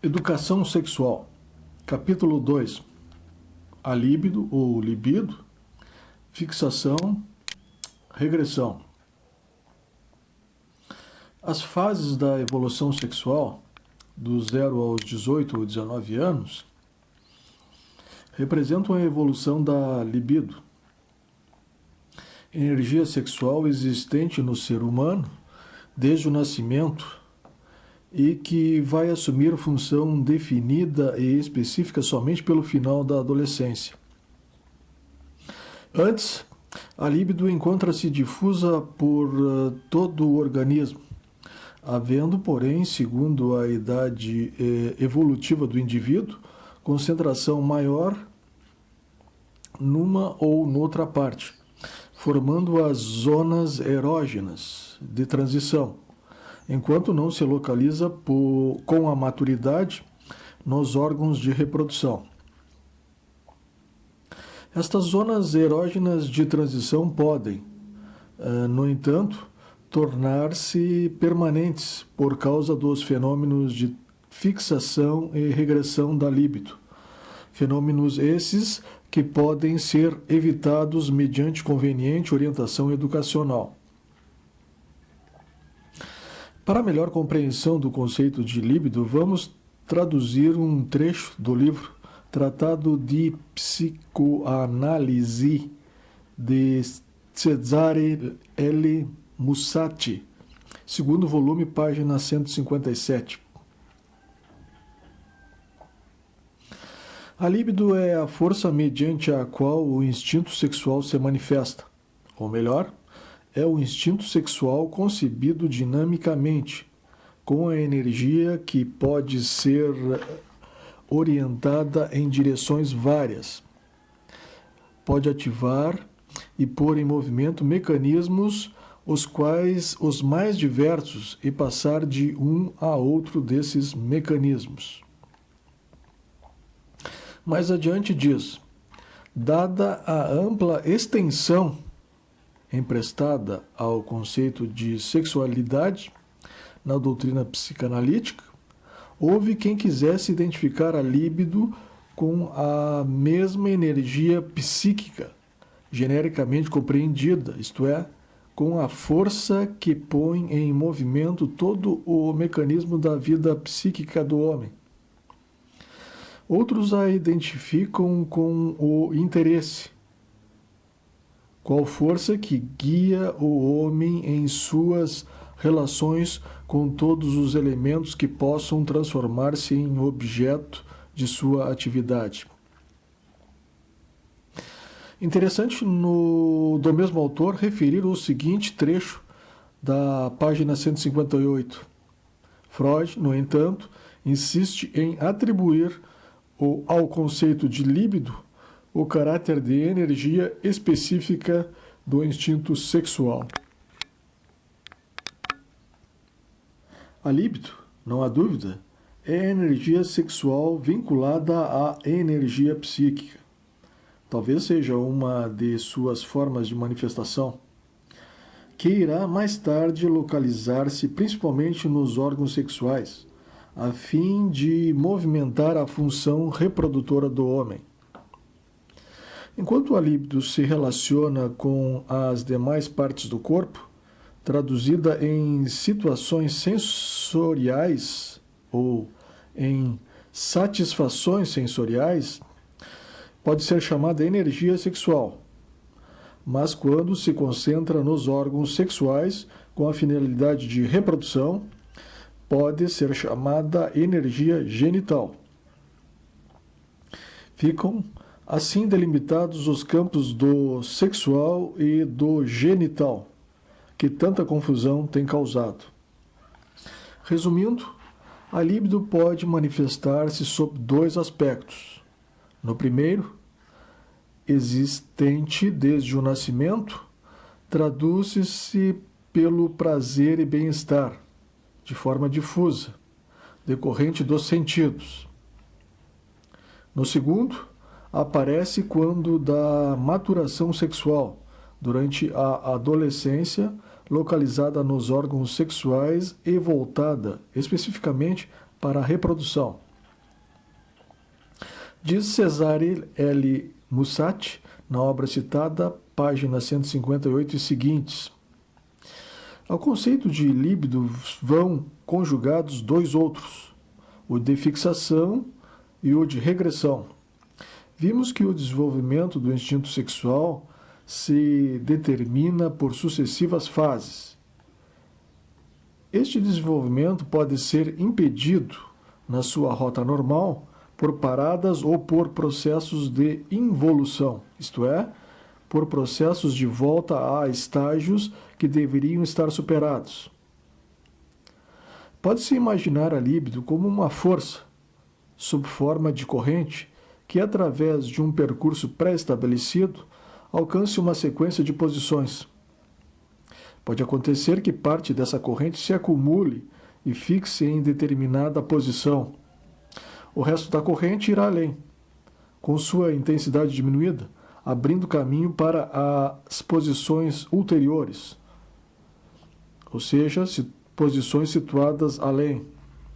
Educação sexual. Capítulo 2. A libido ou libido, fixação, regressão. As fases da evolução sexual, do 0 aos 18 ou 19 anos, representam a evolução da libido, energia sexual existente no ser humano desde o nascimento e que vai assumir função definida e específica somente pelo final da adolescência. Antes, a libido encontra-se difusa por todo o organismo, havendo, porém, segundo a idade evolutiva do indivíduo, concentração maior numa ou noutra parte, formando as zonas erógenas de transição, enquanto não se localiza com a maturidade nos órgãos de reprodução. Estas zonas erógenas de transição podem, no entanto, tornar-se permanentes por causa dos fenômenos de fixação e regressão da libido. Fenômenos esses que podem ser evitados mediante conveniente orientação educacional. Para melhor compreensão do conceito de líbido, vamos traduzir um trecho do livro Tratado de Psicoanálise de Cesare L. Mussati, segundo volume, página 157. A libido é a força mediante a qual o instinto sexual se manifesta, ou melhor, é o instinto sexual concebido dinamicamente, com a energia que pode ser orientada em direções várias. Pode ativar e pôr em movimento mecanismos, os quais os mais diversos, e passar de um a outro desses mecanismos. Mais adiante diz, dada a ampla extensão emprestada ao conceito de sexualidade na doutrina psicanalítica, houve quem quisesse identificar a libido com a mesma energia psíquica, genericamente compreendida, isto é, com a força que põe em movimento todo o mecanismo da vida psíquica do homem. Outros a identificam com o interesse, qual força que guia o homem em suas relações com todos os elementos que possam transformar-se em objeto de sua atividade. Interessante do mesmo autor referir o seguinte trecho da página 158. Freud, no entanto, insiste em atribuir ao conceito de líbido o caráter de energia específica do instinto sexual. A libido, não há dúvida, é a energia sexual vinculada à energia psíquica. Talvez seja uma de suas formas de manifestação, que irá mais tarde localizar-se principalmente nos órgãos sexuais, a fim de movimentar a função reprodutora do homem. Enquanto a libido se relaciona com as demais partes do corpo, traduzida em situações sensoriais ou em satisfações sensoriais, pode ser chamada energia sexual. Mas quando se concentra nos órgãos sexuais com a finalidade de reprodução, pode ser chamada energia genital. Ficam assim delimitados os campos do sexual e do genital, que tanta confusão tem causado. Resumindo, a libido pode manifestar-se sob dois aspectos. No primeiro, existente desde o nascimento, traduz-se pelo prazer e bem-estar, de forma difusa, decorrente dos sentidos. No segundo, aparece quando da maturação sexual, durante a adolescência, localizada nos órgãos sexuais e voltada especificamente para a reprodução. Diz Cesare L. Mussati, na obra citada, página 158 e seguintes. Ao conceito de líbido vão conjugados dois outros, o de fixação e o de regressão. Vimos que o desenvolvimento do instinto sexual se determina por sucessivas fases. Este desenvolvimento pode ser impedido na sua rota normal por paradas ou por processos de involução, isto é, por processos de volta a estágios que deveriam estar superados. Pode-se imaginar a líbido como uma força, sob forma de corrente, que através de um percurso pré-estabelecido alcance uma sequência de posições. Pode acontecer que parte dessa corrente se acumule e fixe em determinada posição. O resto da corrente irá além, com sua intensidade diminuída, abrindo caminho para as posições ulteriores, ou seja, posições situadas além,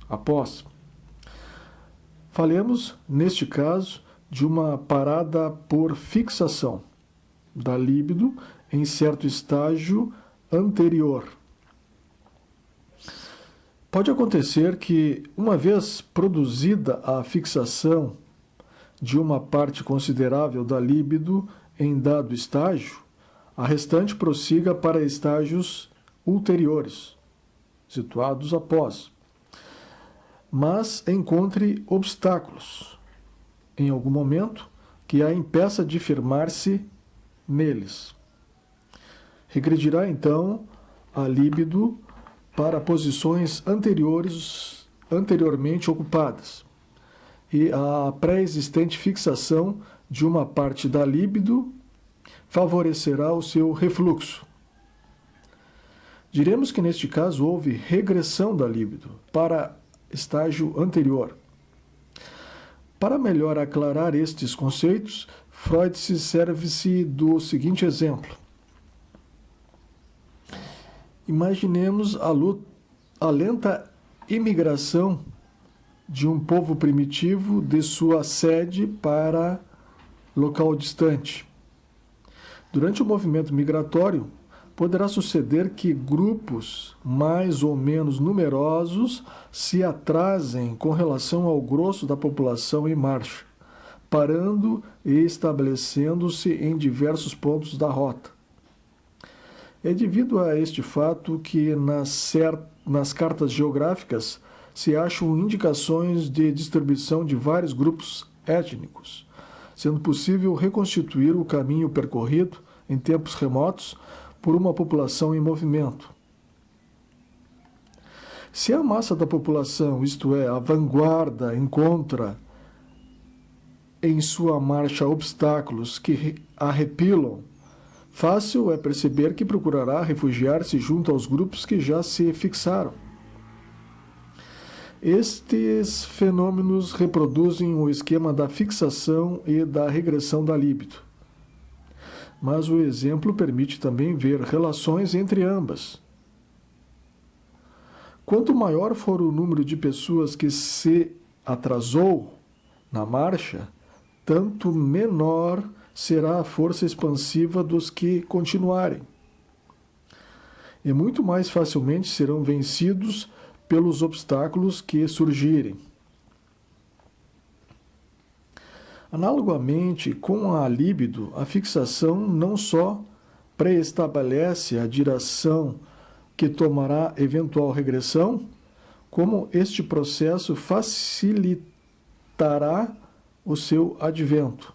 após. Falemos, neste caso, de uma parada por fixação da líbido em certo estágio anterior. Pode acontecer que, uma vez produzida a fixação de uma parte considerável da líbido em dado estágio, a restante prossiga para estágios ulteriores, situados após, mas encontre obstáculos, em algum momento, que a impeça de firmar-se neles. Regredirá, então, a líbido para posições anteriormente ocupadas, e a pré-existente fixação de uma parte da líbido favorecerá o seu refluxo. Diremos que neste caso houve regressão da líbido para estágio anterior. Para melhor aclarar estes conceitos, Freud serve-se do seguinte exemplo. Imaginemos a lenta imigração de um povo primitivo de sua sede para local distante. Durante o movimento migratório, poderá suceder que grupos mais ou menos numerosos se atrasem com relação ao grosso da população em marcha, parando e estabelecendo-se em diversos pontos da rota. É devido a este fato que nas cartas geográficas se acham indicações de distribuição de vários grupos étnicos, sendo possível reconstituir o caminho percorrido em tempos remotos por uma população em movimento. Se a massa da população, isto é, a vanguarda, encontra em sua marcha obstáculos que a repilam, fácil é perceber que procurará refugiar-se junto aos grupos que já se fixaram. Estes fenômenos reproduzem o esquema da fixação e da regressão da líbido. Mas o exemplo permite também ver relações entre ambas. Quanto maior for o número de pessoas que se atrasou na marcha, tanto menor será a força expansiva dos que continuarem. E muito mais facilmente serão vencidos pelos obstáculos que surgirem. Analogamente, com a líbido, a fixação não só pré-estabelece a direção que tomará eventual regressão, como este processo facilitará o seu advento.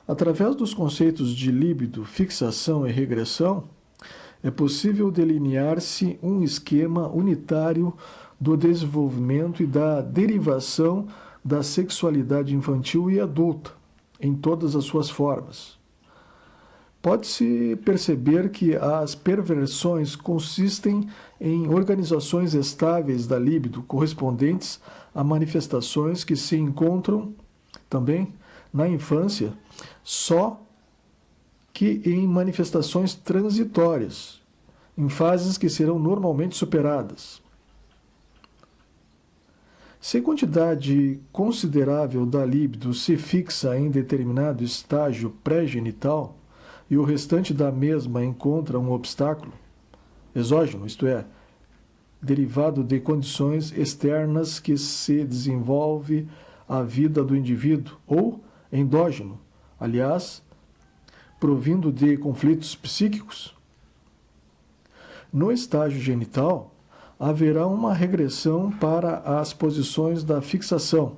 Através dos conceitos de líbido, fixação e regressão, é possível delinear-se um esquema unitário do desenvolvimento e da derivação da sexualidade infantil e adulta, em todas as suas formas. Pode-se perceber que as perversões consistem em organizações estáveis da líbido correspondentes a manifestações que se encontram também na infância, só que em manifestações transitórias, em fases que serão normalmente superadas. Se a quantidade considerável da libido se fixa em determinado estágio pré-genital e o restante da mesma encontra um obstáculo exógeno, isto é, derivado de condições externas que se desenvolve a vida do indivíduo, ou endógeno, aliás, provindo de conflitos psíquicos, no estágio genital, haverá uma regressão para as posições da fixação,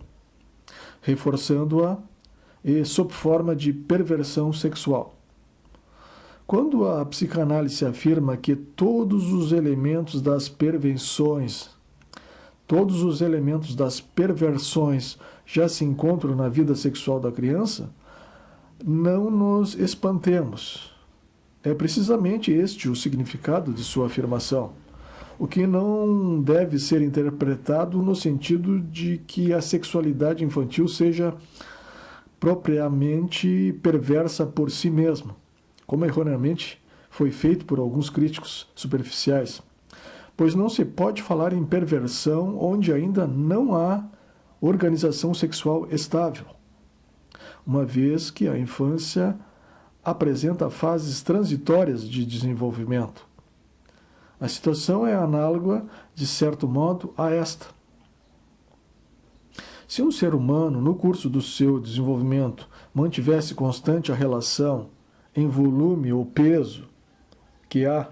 reforçando-a e sob forma de perversão sexual. Quando a psicanálise afirma que todos os elementos das perversões já se encontram na vida sexual da criança, não nos espantemos. É precisamente este o significado de sua afirmação, o que não deve ser interpretado no sentido de que a sexualidade infantil seja propriamente perversa por si mesma, como erroneamente foi feito por alguns críticos superficiais, pois não se pode falar em perversão onde ainda não há organização sexual estável, uma vez que a infância apresenta fases transitórias de desenvolvimento. A situação é análoga, de certo modo, a esta. Se um ser humano, no curso do seu desenvolvimento, mantivesse constante a relação em volume ou peso que há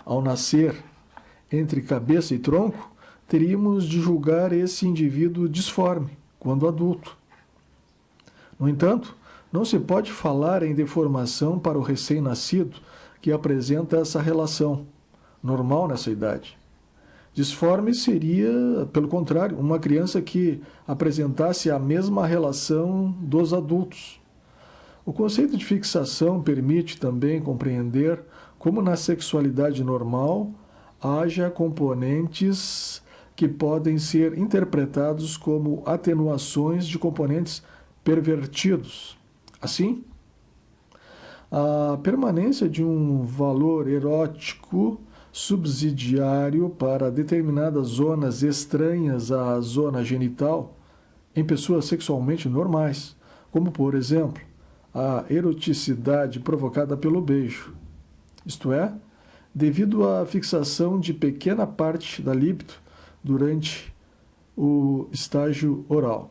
ao nascer entre cabeça e tronco, teríamos de julgar esse indivíduo disforme quando adulto. No entanto, não se pode falar em deformação para o recém-nascido que apresenta essa relação normal nessa idade. Disforme seria, pelo contrário, uma criança que apresentasse a mesma relação dos adultos. O conceito de fixação permite também compreender como na sexualidade normal haja componentes que podem ser interpretados como atenuações de componentes pervertidos. Assim, a permanência de um valor erótico subsidiário para determinadas zonas estranhas à zona genital em pessoas sexualmente normais, como, por exemplo, a eroticidade provocada pelo beijo, isto é, devido à fixação de pequena parte da libido durante o estágio oral.